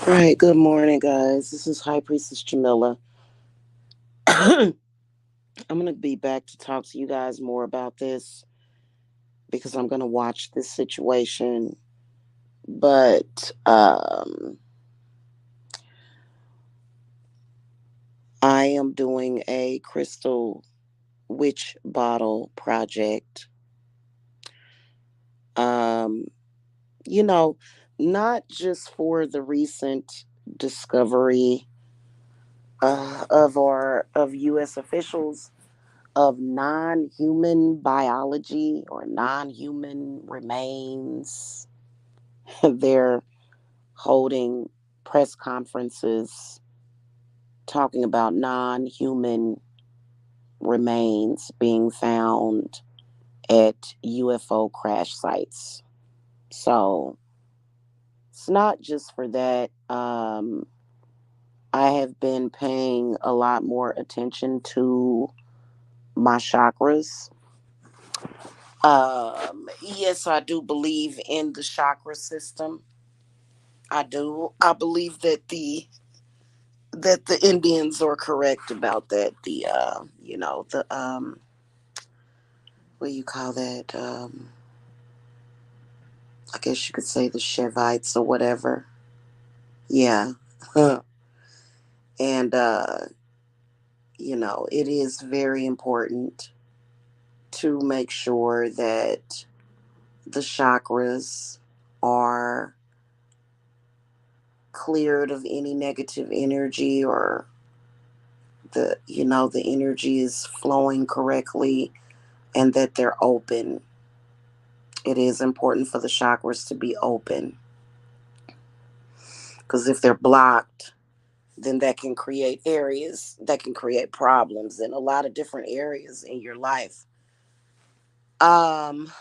All right, good morning, guys. This is High Priestess Jamila. I'm going to be back to talk to you guys more about this because I'm going to watch this situation. But I am doing a crystal witch bottle project. Um, you know, not just for the recent discovery of U.S. officials of non-human biology or non-human remains. They're holding press conferences talking about non-human remains being found at UFO crash sites. So it's not just for that. I have been paying a lot more attention to my chakras. Yes, I do believe in the chakra system. I do. I believe that the Indians are correct about that. The what do you call that? I guess you could say the Shevites or whatever. Yeah. And it is very important to make sure that the chakras are cleared of any negative energy, or the energy is flowing correctly and that they're open. It is important for the chakras to be open, because if they're blocked, then that can create problems in a lot of different areas in your life. um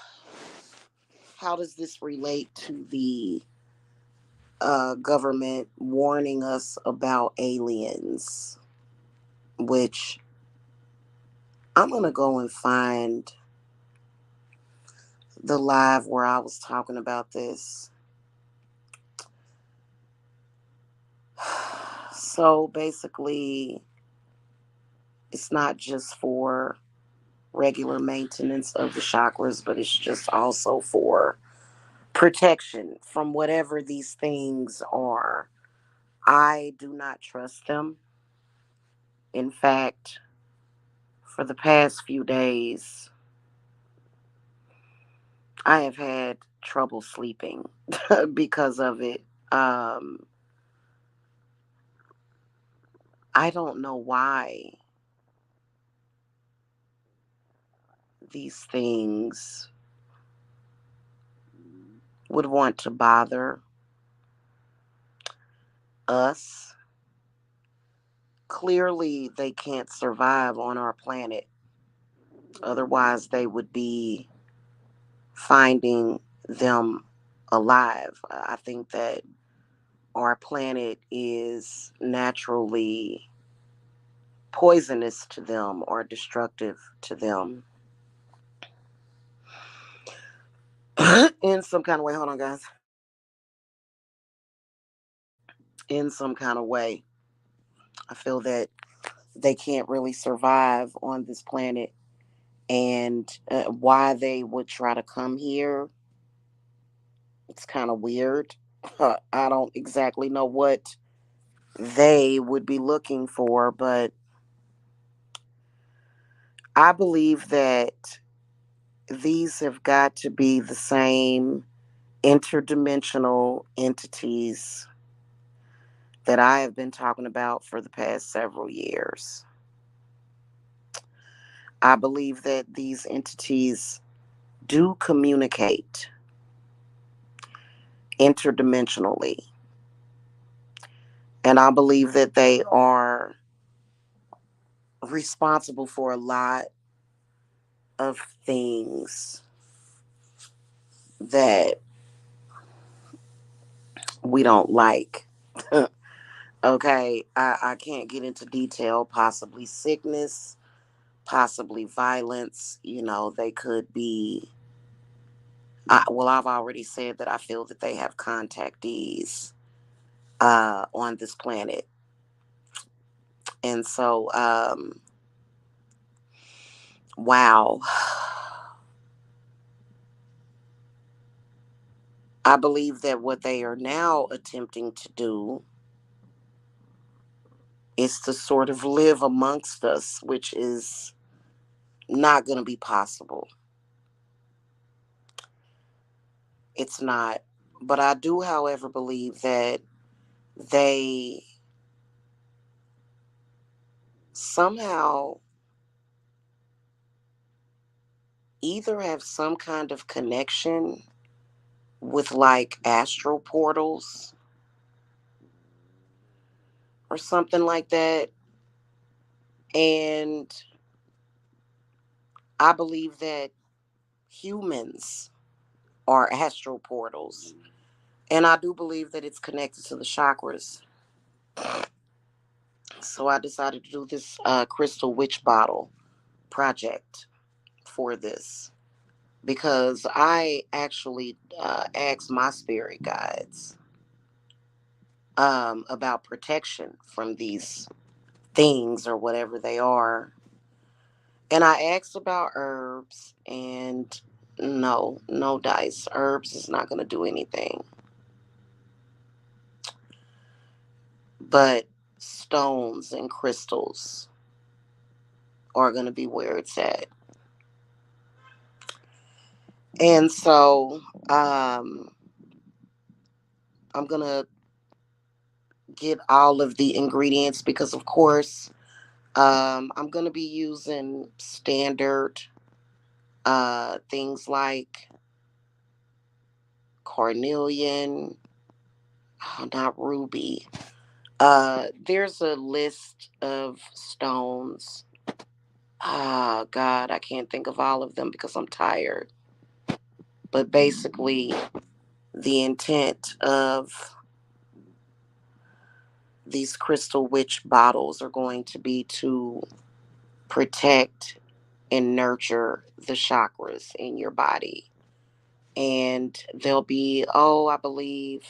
how does this relate to the government warning us about aliens? Which I'm gonna go and find the live where I was talking about this. So basically, it's not just for regular maintenance of the chakras, but it's just also for protection from whatever these things are. I do not trust them. In fact, for the past few days, I have had trouble sleeping because of it. Um, I don't know why these things would want to bother us. Clearly, they can't survive on our planet. Otherwise, they would be finding them alive. I think that our planet is naturally poisonous to them or destructive to them in some kind of way. Hold on, guys. In some kind of way. I feel that they can't really survive on this planet, and why they would try to come here, it's kind of weird. I don't exactly know what they would be looking for, but I believe that these have got to be the same interdimensional entities that I have been talking about for the past several years. I believe that these entities do communicate interdimensionally, and I believe that they are responsible for a lot of things that we don't like. Okay, I can't get into detail. Possibly sickness, possibly violence. They could be. Well, I've already said that I feel that they have contactees. on this planet. And so, wow. I believe that what they are now attempting to do is to sort of live amongst us, which is not going to be possible. It's not. But I do, however, believe that they somehow either have some kind of connection with like astral portals or something like that. And I believe that humans are astral portals. And I do believe that it's connected to the chakras. So I decided to do this crystal witch bottle project for this because I actually asked my spirit guides about protection from these things or whatever they are. And I asked about herbs, and no, no dice. Herbs is not going to do anything. But stones and crystals are going to be where it's at. And so I'm going to get all of the ingredients because, of course, I'm going to be using standard things like carnelian, oh, not ruby. There's a list of stones. Ah, God, I can't think of all of them because I'm tired. But basically, the intent of these crystal witch bottles are going to be to protect and nurture the chakras in your body. And there'll be, oh, I believe,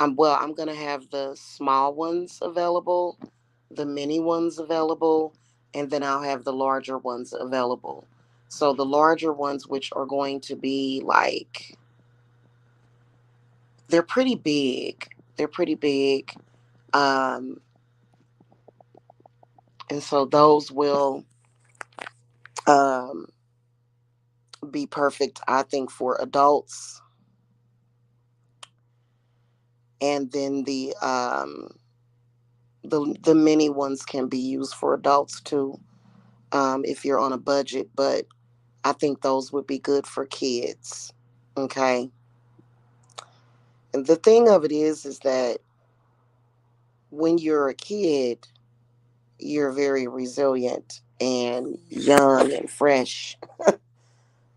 I'm gonna have the small ones available, the mini ones available, and then I'll have the larger ones available. So the larger ones, which are going to be like, they're pretty big. They're pretty big. Um, and so those will um, be perfect, I think, for adults. And then the mini ones can be used for adults too, if you're on a budget. But I think those would be good for kids. Okay. And the thing of it is that when you're a kid, you're very resilient and young and fresh.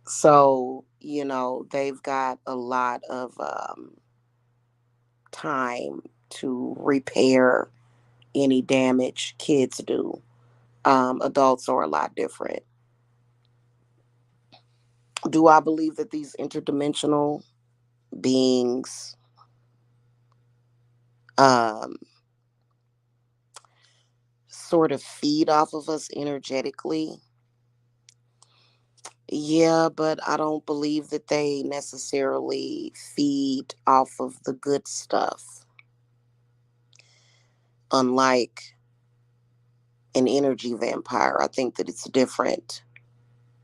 So, they've got a lot of time to repair any damage kids do. Adults are a lot different. Do I believe that these interdimensional beings um, sort of feed off of us energetically? Yeah, but I don't believe that they necessarily feed off of the good stuff, unlike an energy vampire. I think that it's different.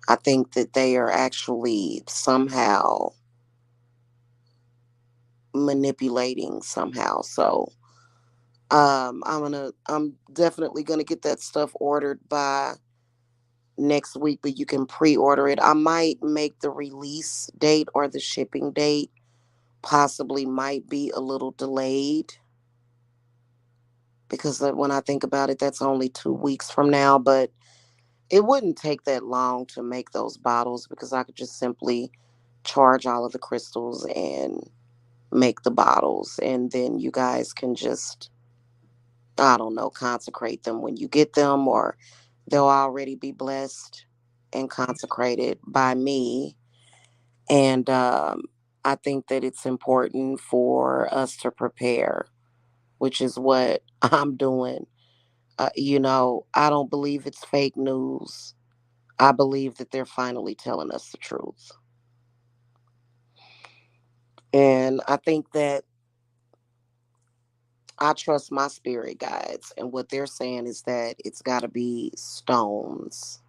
I think that they are actually somehow manipulating somehow. So I'm definitely gonna get that stuff ordered by next week, but you can pre-order it. I might make the release date or the shipping date possibly might be a little delayed because when I think about it, that's only 2 weeks from now. But it wouldn't take that long to make those bottles because I could just simply charge all of the crystals and make the bottles, and then you guys can just, I don't know, consecrate them when you get them, or they'll already be blessed and consecrated by me. And I think that it's important for us to prepare, which is what I'm doing. I don't believe it's fake news. I believe that they're finally telling us the truth. And I think that I trust my spirit guides. And what they're saying is that it's got to be stones.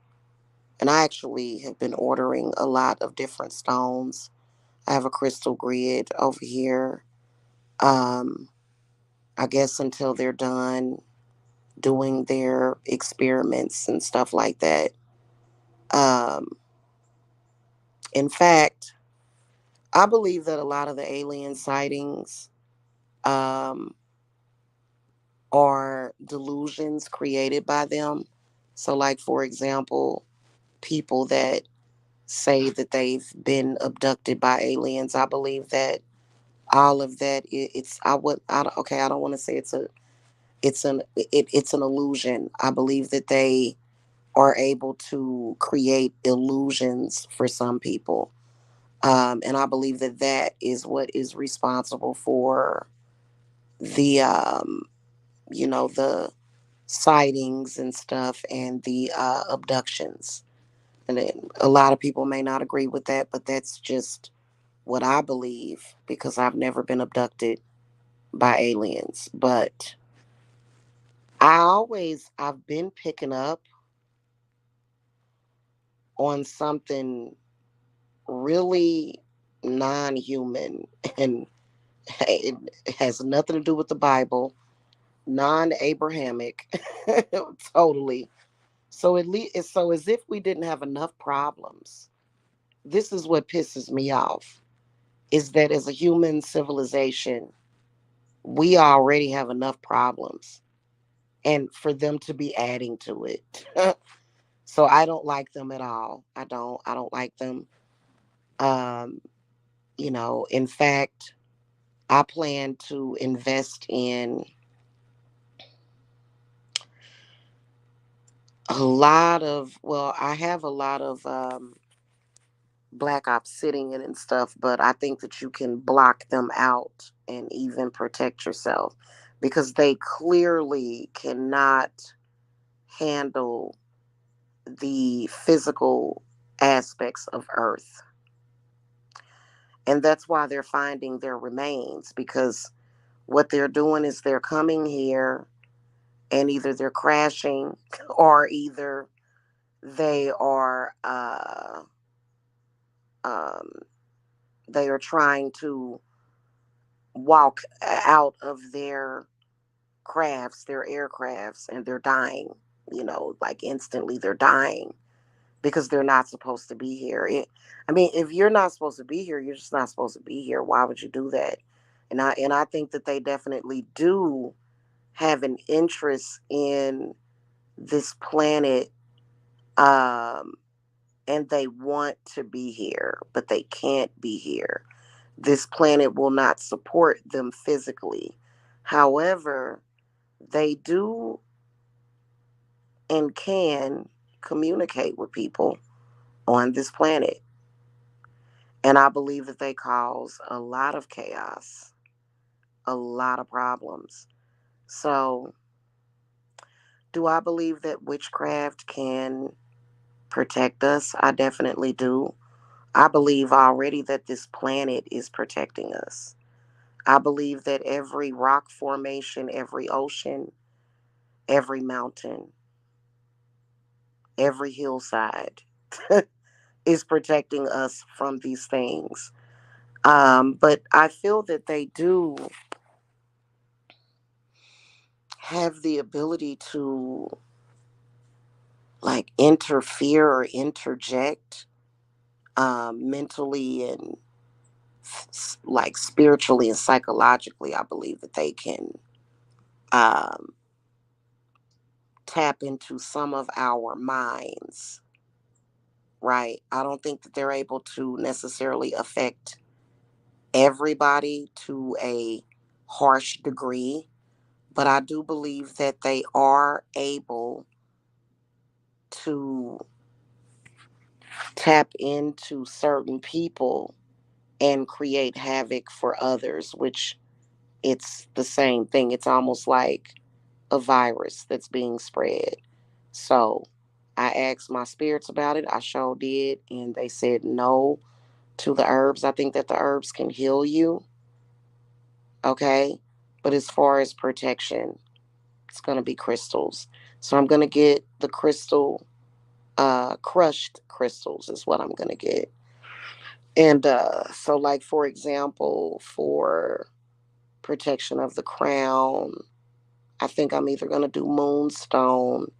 And I actually have been ordering a lot of different stones. I have a crystal grid over here. Um, I guess until they're done doing their experiments and stuff like that. Um, in fact, I believe that a lot of the alien sightings um, are delusions created by them. So, like, for example, people that say that they've been abducted by aliens, I believe that all of that it's I would I don't- okay, I don't want to say it's an illusion. I believe that they are able to create illusions for some people. And I believe that that is what is responsible for the the sightings and stuff, and the abductions. And then a lot of people may not agree with that, but that's just what I believe, because I've never been abducted by aliens. But I've been picking up on something really non-human, and it has nothing to do with the Bible, non-Abrahamic, totally. So at least it's so as if we didn't have enough problems. This is what pisses me off, is that as a human civilization, we already have enough problems, and for them to be adding to it. So I don't like them at all. I don't like them. Um, in fact, I plan to invest in I have a lot of black ops sitting in and stuff, but I think that you can block them out and even protect yourself, because they clearly cannot handle the physical aspects of Earth. And that's why they're finding their remains, because what they're doing is they're coming here, and either they're crashing or either they are um, they are trying to walk out of their crafts, their aircrafts, and they're dying. Like instantly, they're dying because they're not supposed to be here. I mean, if you're not supposed to be here, you're just not supposed to be here. Why would you do that? And I think that they definitely do have an interest in this planet, um, and they want to be here, but they can't be here. This planet will not support them physically. However, they do and can communicate with people on this planet. And I believe that they cause a lot of chaos, a lot of problems. So, do I believe that witchcraft can protect us? I definitely do. I believe already that this planet is protecting us. I believe that every rock formation, every ocean, every mountain, every hillside is protecting us from these things. But I feel that they do have the ability to like interfere or interject mentally and like spiritually and psychologically. I believe that they can um, tap into some of our minds, right? I don't think that they're able to necessarily affect everybody to a harsh degree, but I do believe that they are able to tap into certain people and create havoc for others, which it's the same thing. It's almost like a virus that's being spread. So I asked my spirits about it. I sure did. And they said no to the herbs. I think that the herbs can heal you. Okay. But as far as protection, it's going to be crystals. So I'm going to get the crystal, crushed crystals is what I'm going to get. And so, like, for example, for protection of the crown, I think I'm either going to do moonstone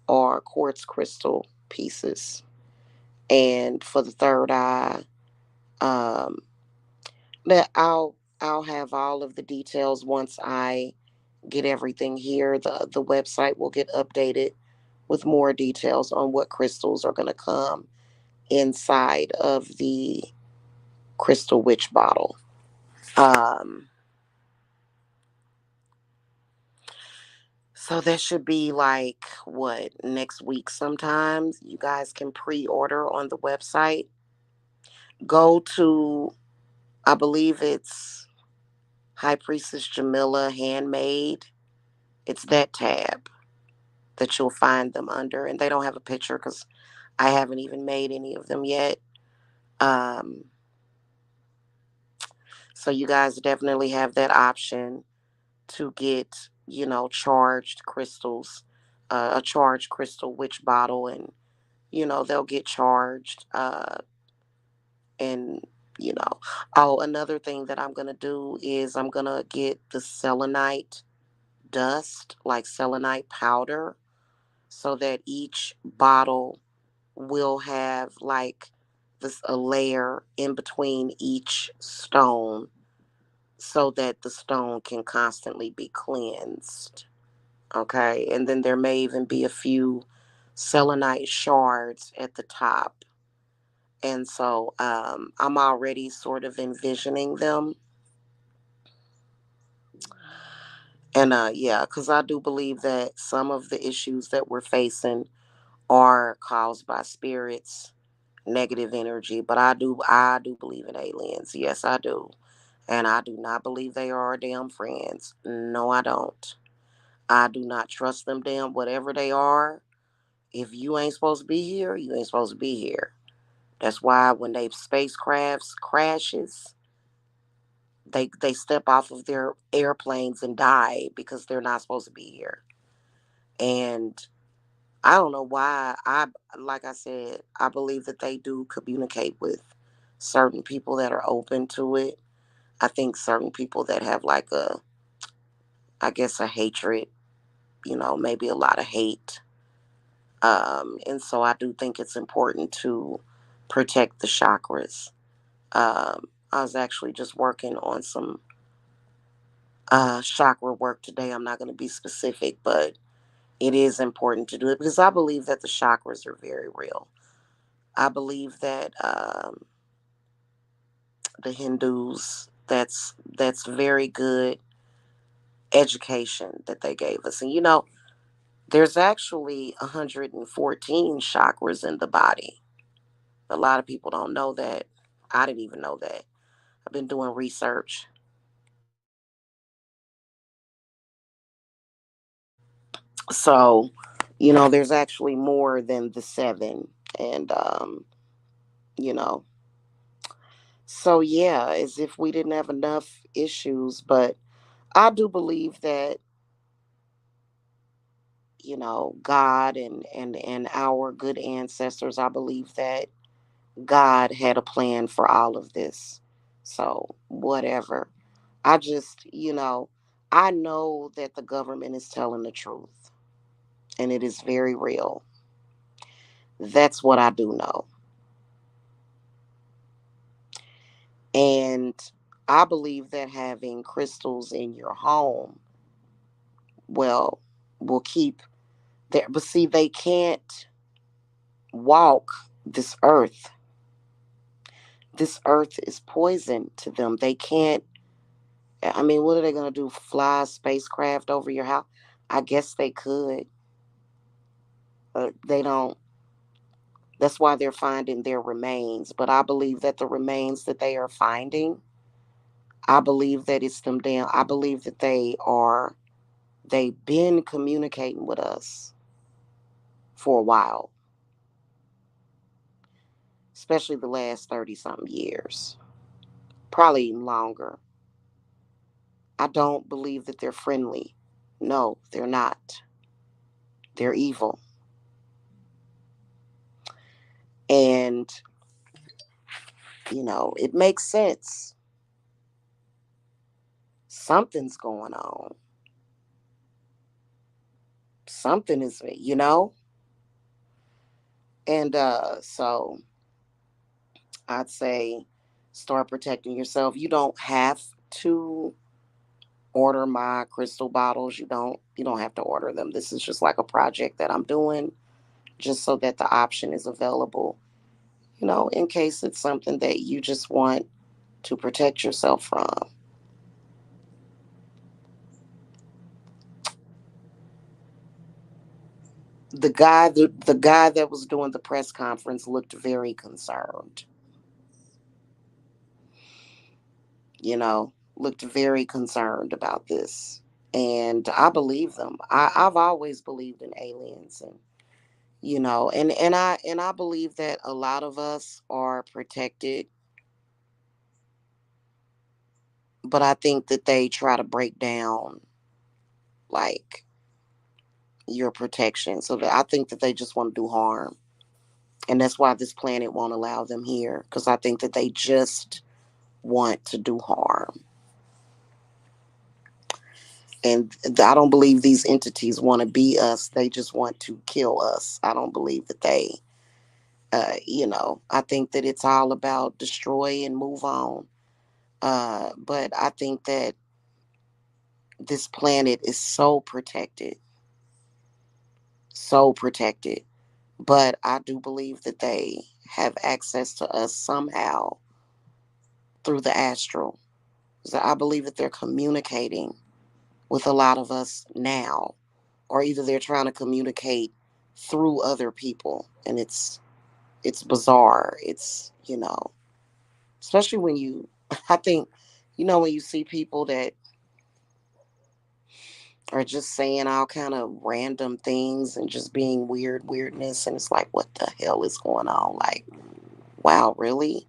or quartz crystal pieces. And for the third eye, um, that I'll have all of the details once I get everything here. The website will get updated with more details on what crystals are going to come inside of the crystal witch bottle. Um, so that should be like what, next week sometime. You guys can pre-order on the website. Go to, I believe it's High Priestess Jamila Handmade. It's that tab that you'll find them under, and they don't have a picture because I haven't even made any of them yet. Um, so you guys definitely have that option to get, charged crystals, a charged crystal witch bottle, and they'll get charged. And you know, oh, another thing that I'm gonna do is I'm gonna get the selenite dust, like selenite powder, so that each bottle will have like this a layer in between each stone so that the stone can constantly be cleansed. Okay. And then there may even be a few selenite shards at the top. And so I'm already sort of envisioning them. And yeah, because I do believe that some of the issues that we're facing are caused by spirits, negative energy. But I do believe in aliens. Yes, I do. And I do not believe they are our damn friends. No, I don't. I do not trust them damn whatever they are. If you ain't supposed to be here, you ain't supposed to be here. That's why when they spacecrafts crashes, they step off of their airplanes and die because they're not supposed to be here. And I don't know why. Like I said, I believe that they do communicate with certain people that are open to it. I think certain people that have like I guess a hatred, maybe a lot of hate. And so I do think it's important to protect the chakras. I was actually just working on some chakra work today. I'm not going to be specific, but it is important to do it because I believe that the chakras are very real. I believe that the Hindus, that's very good education that they gave us. And there's actually 114 chakras in the body. A lot of people don't know that. I didn't even know that. I've been doing research. So, there's actually more than the seven. And, you know, so yeah, as if we didn't have enough issues. But I do believe that, God and our good ancestors, I believe that God had a plan for all of this. So, whatever. I just, I know that the government is telling the truth and it is very real. That's what I do know. And I believe that having crystals in your home, well, will keep there. But see, they can't walk this earth. This earth is poison to them. They can't, I mean, what are they going to do? Fly a spacecraft over your house? I guess they could. They don't That's why they're finding their remains. But I believe that the remains that they are finding, I believe that it's them down. I believe that they've been communicating with us for a while, especially the last 30 something years, probably even longer. I don't believe that they're friendly. No, they're not. They're evil. And, it makes sense. Something's going on. Something is. And so I'd say start protecting yourself. You don't have to order my crystal bottles. You don't have to order them. This is just like a project that I'm doing just so that the option is available, in case it's something that you just want to protect yourself from. The guy that was doing the press conference looked very concerned. Looked very concerned about this. And I believe them. I've always believed in aliens, and I believe that a lot of us are protected, but I think that they try to break down like your protection. So that I think that they just want to do harm. And that's why this planet won't allow them here. Because I think that they just want to do harm. And I don't believe these entities want to be us. They just want to kill us. I don't believe that I think that it's all about destroy and move on. But I think that this planet is so protected, so protected. But I do believe that they have access to us somehow through the astral. So I believe that they're communicating with a lot of us now, or either they're trying to communicate through other people, and it's bizarre. It's especially when you, I think, when you see people that are just saying all kind of random things and just being weirdness, and it's like, what the hell is going on? Like, wow, really?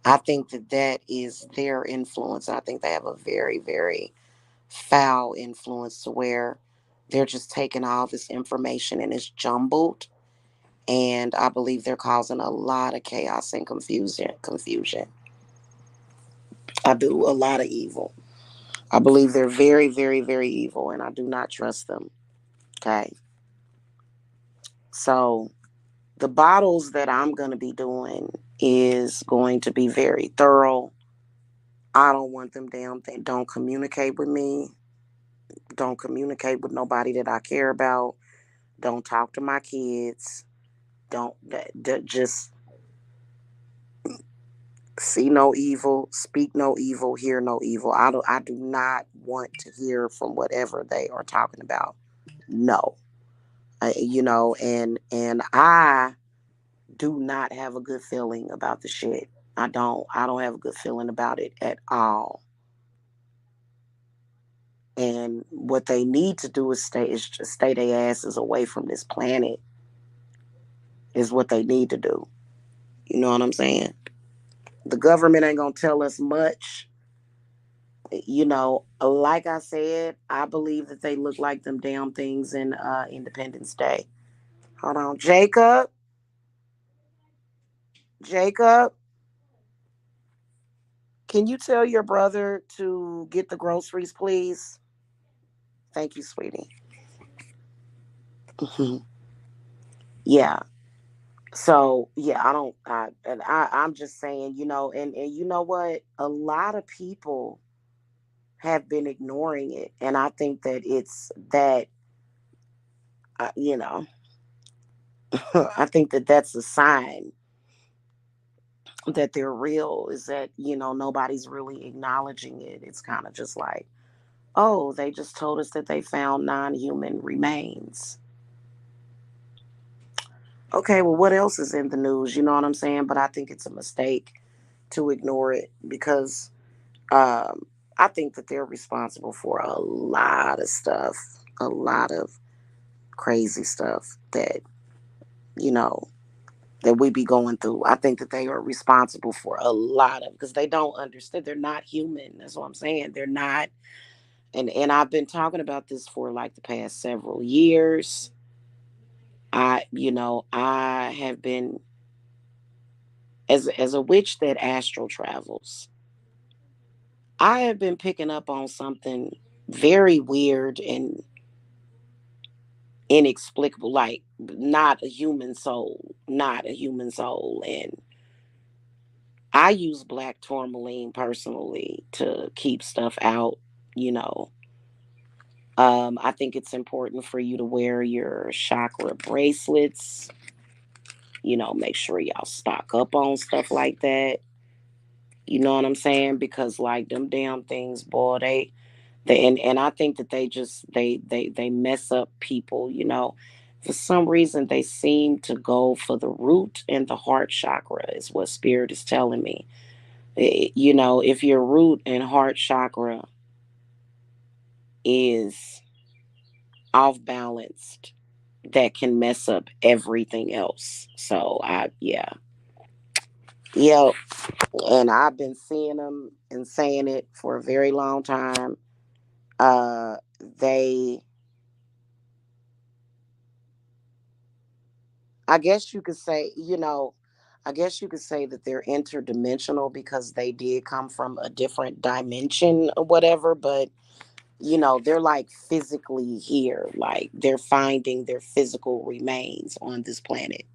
I think that is their influence. I think they have a very, very foul influence to where they're just taking all this information and it's jumbled. And I believe they're causing a lot of chaos and confusion. I do a lot of evil. I believe they're very, very, very evil, and I do not trust them. Okay. So the bottles that I'm going to be doing is going to be very thorough. I don't want them damn thing. Don't communicate with me. Don't communicate with nobody that I care about. Don't talk to my kids. Don't just see no evil, speak no evil, hear no evil. I do not want to hear from whatever they are talking about. No. And I do not have a good feeling about the shit. I don't have a good feeling about it at all. And what they need to do is just stay their asses away from this planet is what they need to do. You know what I'm saying? The government ain't gonna tell us much. Like I said, I believe that they look like them damn things in Independence Day. Hold on, Jacob, can you tell your brother to get the groceries, please? Thank you, sweetie. Yeah. So yeah, I don't. I'm just saying, and you know what? A lot of people have been ignoring it, and I think that it's that. You know, I think that that's a sign that they're real. Is that nobody's really acknowledging it. It's kind of just like, oh, they just told us that they found non-human remains. Okay, well, what else is in the news? You know what I'm saying? But I think it's a mistake to ignore it because I think that they're responsible for a lot of stuff, a lot of crazy stuff that, you know, that we be going through. I think that they are responsible for a lot of because they don't understand. They're not human. That's what I'm saying. They're not. And I've been talking about this for like the past several years. I have been as a witch that astral travels. I have been picking up on something very weird and inexplicable, like not a human soul, not a human soul. And I use black tourmaline personally to keep stuff out, you know. I think it's important for you to wear your chakra bracelets, make sure y'all stock up on stuff like that. You know what I'm saying? Because like them damn things, boy, and I think that they just they mess up people, you know. For some reason they seem to go for the root and the heart chakra is what spirit is telling me. If your root and heart chakra is off balanced, that can mess up everything else. So I yeah. Yeah, and I've been seeing them and saying it for a very long time. They I guess you could say, I guess you could say that they're interdimensional because they did come from a different dimension or whatever, but they're like physically here, like they're finding their physical remains on this planet,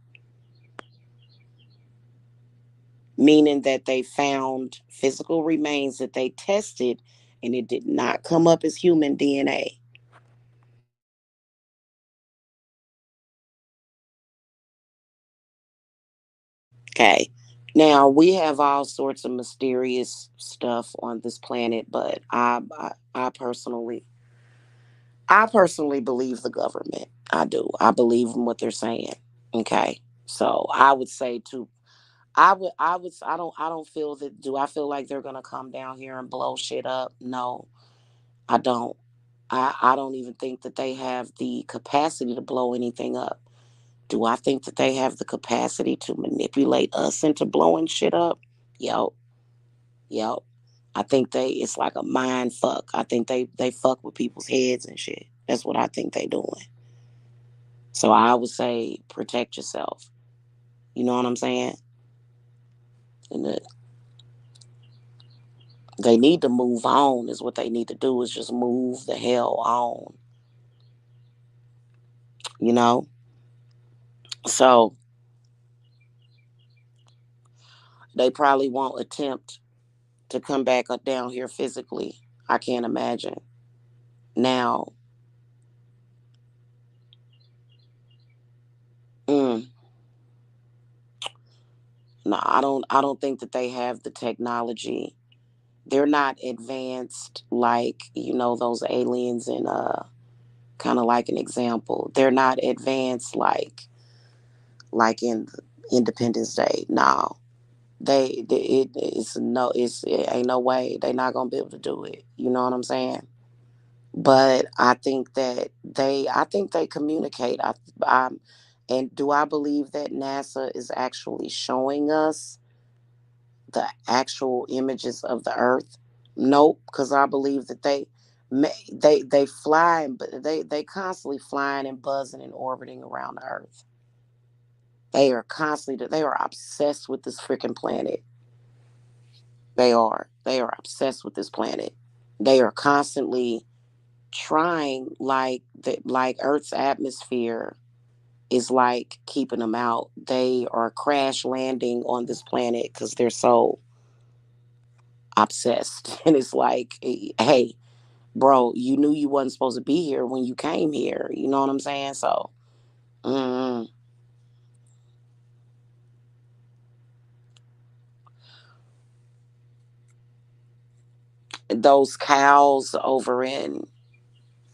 meaning that they found physical remains that they tested and it did not come up as human DNA. Okay. Now we have all sorts of mysterious stuff on this planet, but I personally believe the government. I do. I believe in what they're saying. Okay. So I would say to I don't feel that do I feel like they're gonna come down here and blow shit up? No, I don't. I don't even think that they have the capacity to blow anything up. Do I think that they have the capacity to manipulate us into blowing shit up? Yep. Yep. I think it's like a mind fuck. I think they fuck with people's heads and shit. That's what I think they doing. So I would say protect yourself. You know what I'm saying? And they need to move on is what they need to do is just move the hell on, you know? So they probably won't attempt to come back down here physically. I can't imagine. Now, mm, no, I don't think that they have the technology. They're not advanced like, those aliens in kind of like an example. They're not advanced like in Independence Day. No. It ain't no way they're not gonna be able to do it. You know what I'm saying? But I think they communicate. And do I believe that NASA is actually showing us the actual images of the Earth? Nope, because I believe that they fly, but they constantly flying and buzzing and orbiting around the Earth. They are obsessed with this freaking planet. They are obsessed with this planet. They are constantly trying like Earth's atmosphere is like keeping them out. They are crash landing on this planet because they're so obsessed. And it's like, hey, bro, you knew you wasn't supposed to be here when you came here. You know what I'm saying? So, mm, those cows over in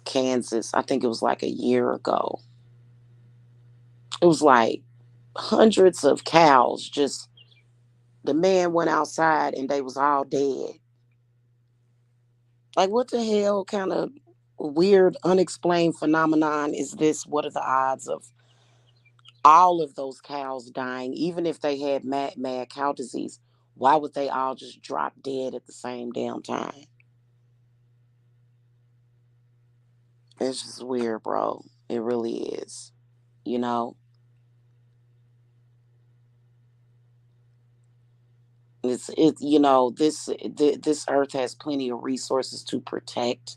Kansas, I think it was like a year ago. It was like hundreds of cows. Just the man went outside and they was all dead. Like, what the hell kind of weird, unexplained phenomenon is this? What are the odds of all of those cows dying, even if they had mad cow disease? Why would they all just drop dead at the same damn time? It's just weird, bro. It really is. You know, this earth has plenty of resources to protect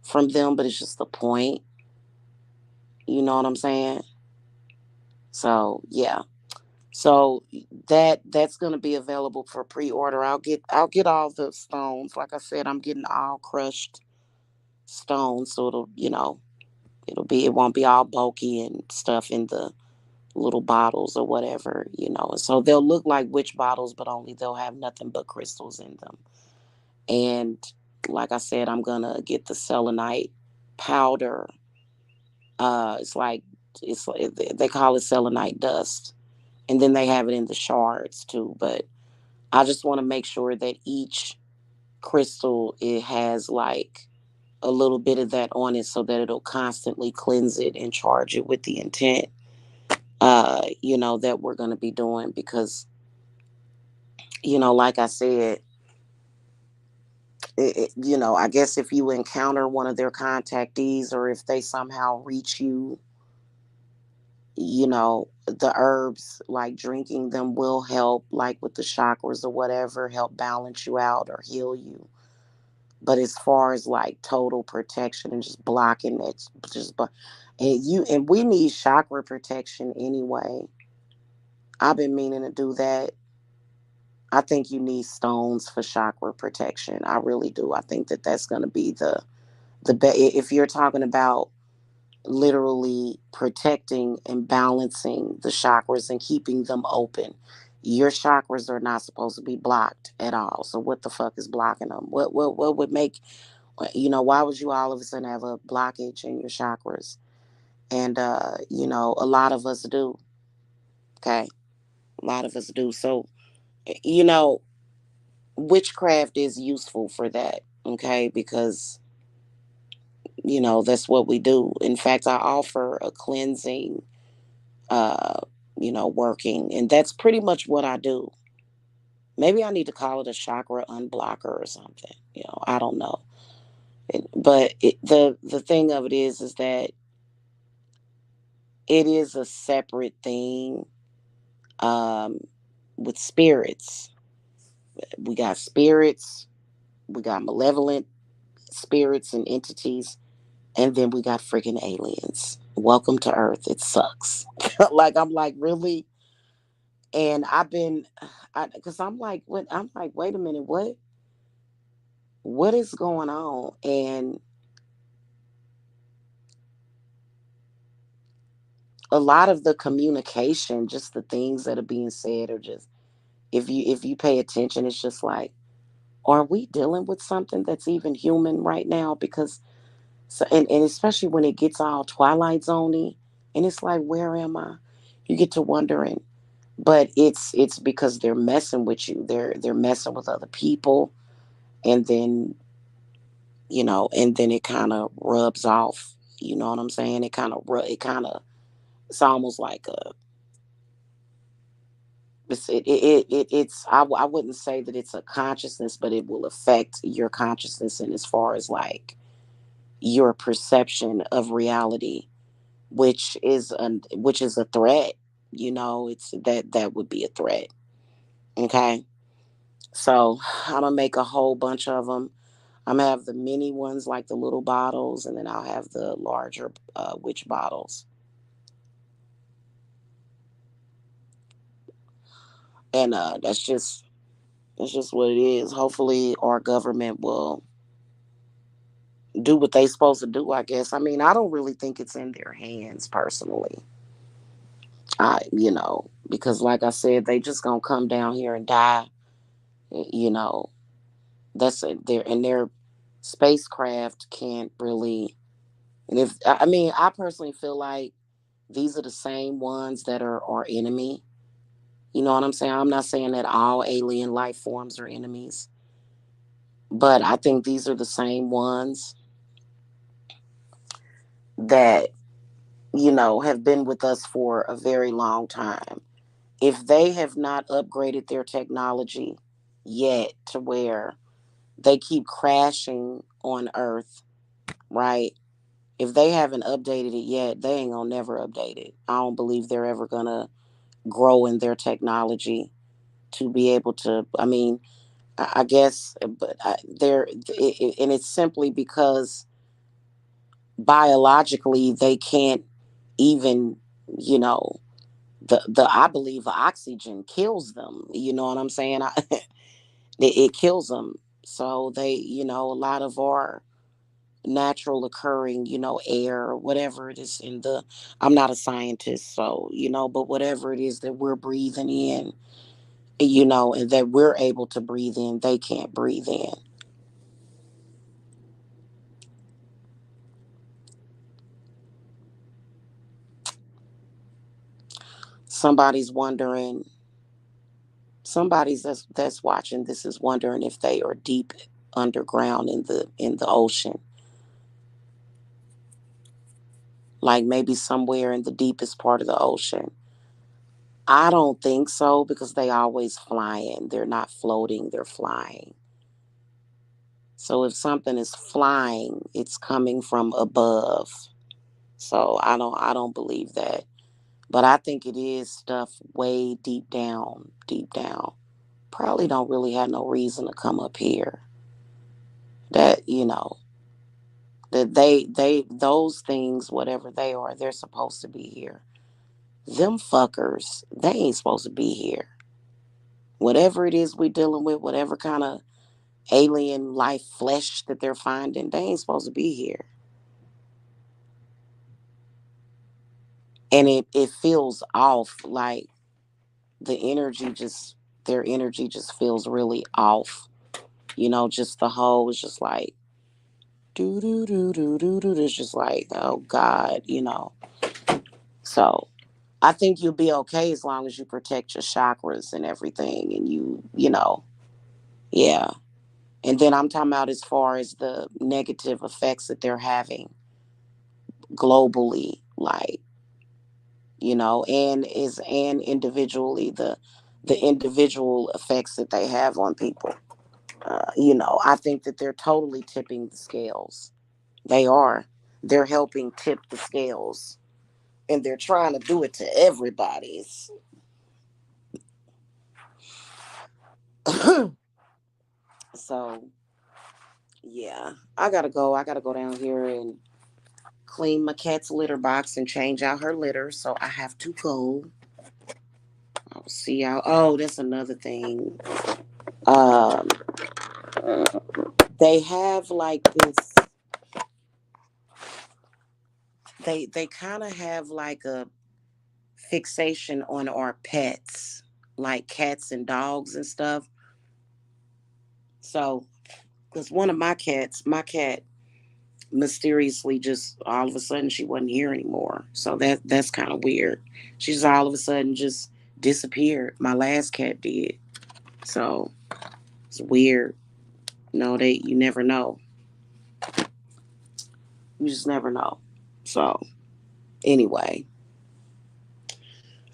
from them, but it's just the point. You know what I'm saying? So yeah. So that's gonna be available for pre-order. I'll get all the stones. Like I said, I'm getting all crushed stones, so it won't be all bulky and stuff in the little bottles or whatever. And so they'll look like witch bottles, but only they'll have nothing but crystals in them. And like I said, I'm gonna get the selenite powder. It's like they call it selenite dust, and then they have it in the shards too. But I just want to make sure that each crystal it has like a little bit of that on it, so that it'll constantly cleanse it and charge it with the intent that we're going to be doing. Because like I said, I guess if you encounter one of their contactees, or if they somehow reach you, the herbs, like drinking them, will help, like with the chakras or whatever, help balance you out or heal you. But as far as like total protection and just blocking it, and we need chakra protection anyway. I've been meaning to do that. I think you need stones for chakra protection. I really do. I think that that's going to be the best. If you're talking about literally protecting and balancing the chakras and keeping them open, your chakras are not supposed to be blocked at all. So what the fuck is blocking them? What would make why would you all of a sudden have a blockage in your chakras? And a lot of us do. Okay, a lot of us do. So you know witchcraft is useful for that. Okay, because that's what we do. In fact, I offer a cleansing uh working, and that's pretty much what I do. Maybe I need to call it a chakra unblocker or something. I don't know. But the thing of it is that it is a separate thing. um with spirits, we got spirits, we got malevolent spirits and entities, and then we got freaking aliens. Welcome to earth. It sucks. Like, I'm like, really? And because I'm like, wait a minute, what is going on? And a lot of the communication, just the things that are being said, are just, if you pay attention, it's just like, are we dealing with something that's even human right now? Because and especially when it gets all Twilight Zoney, and it's like, where am I? You get to wondering. But it's because they're messing with you. They're messing with other people, and then it kind of rubs off. You know what I'm saying? It's almost like a I wouldn't say that it's a consciousness, but it will affect your consciousness, and as far as like your perception of reality, which is a threat. It's that would be a threat. Okay, so I'm gonna make a whole bunch of them. I'm gonna have the mini ones, like the little bottles, and then I'll have the larger witch bottles. And that's just what it is. Hopefully our government will do what they supposed to do, I guess. I mean, I don't really think it's in their hands personally. Because like I said, they just gonna come down here and die. You know, that's it. Their spacecraft can't really. And if I mean, I personally feel like these are the same ones that are our enemy. You know what I'm saying? I'm not saying that all alien life forms are enemies, but I think these are the same ones that, have been with us for a very long time. If they have not upgraded their technology yet to where they keep crashing on Earth, right? If they haven't updated it yet, they ain't gonna never update it. I don't believe they're ever gonna grow in their technology to be able to. I mean, I guess, but and it's simply because biologically they can't even, you know, the I believe oxygen kills them. You know what I'm saying? It kills them. So they, a lot of our natural occurring, air or whatever it is I'm not a scientist, so, but whatever it is that we're breathing in, and that we're able to breathe in, they can't breathe in. Somebody's wondering, somebody's that's watching this is wondering if they are deep underground in the ocean, like maybe somewhere in the deepest part of the ocean. I don't think so because they always flying. They're not floating, they're flying. So if something is flying, it's coming from above. So I don't believe that. But I think it is stuff way deep down, deep down. Probably don't really have no reason to come up here. That, that they those things, whatever they are, they're supposed to be here. Them fuckers, they ain't supposed to be here. Whatever it is we dealing with, whatever kind of alien life flesh that they're finding, they ain't supposed to be here. And it feels off, like the energy just their energy just feels really off. Just the whole is just like do do do do do do. It's just like, oh God. So I think you'll be okay as long as you protect your chakras and everything, and yeah. And then I'm talking about as far as the negative effects that they're having globally, like, and individually, the individual effects that they have on people. I think that they're totally tipping the scales. They are. They're helping tip the scales, and they're trying to do it to everybody's. So yeah, I gotta go. I gotta go down here and clean my cat's litter box and change out her litter. So I have to go. I'll see y'all. Oh, that's another thing. Um, they have like this. They kind of have like a fixation on our pets, like cats and dogs and stuff. So, because one of my cat mysteriously just all of a sudden she wasn't here anymore. So that's kind of weird. She just all of a sudden just disappeared. My last cat did. So it's weird. No, you never know. You just never know. So anyway,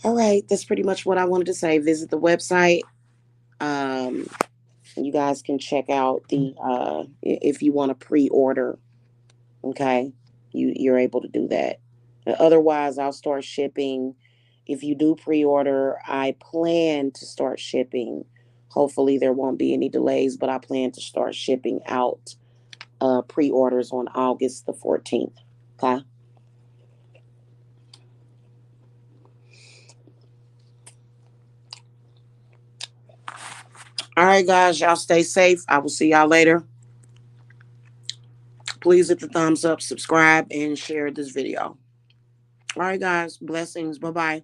all right, that's pretty much what I wanted to say. Visit the website. Um, you guys can check out the if you want to pre-order. Okay, you're able to do that. Otherwise, I'll start shipping. If you do pre-order, I plan to start shipping. Hopefully, there won't be any delays, but I plan to start shipping out pre-orders on August the 14th. Okay. All right, guys, y'all stay safe. I will see y'all later. Please hit the thumbs up, subscribe, and share this video. All right, guys, blessings. Bye bye.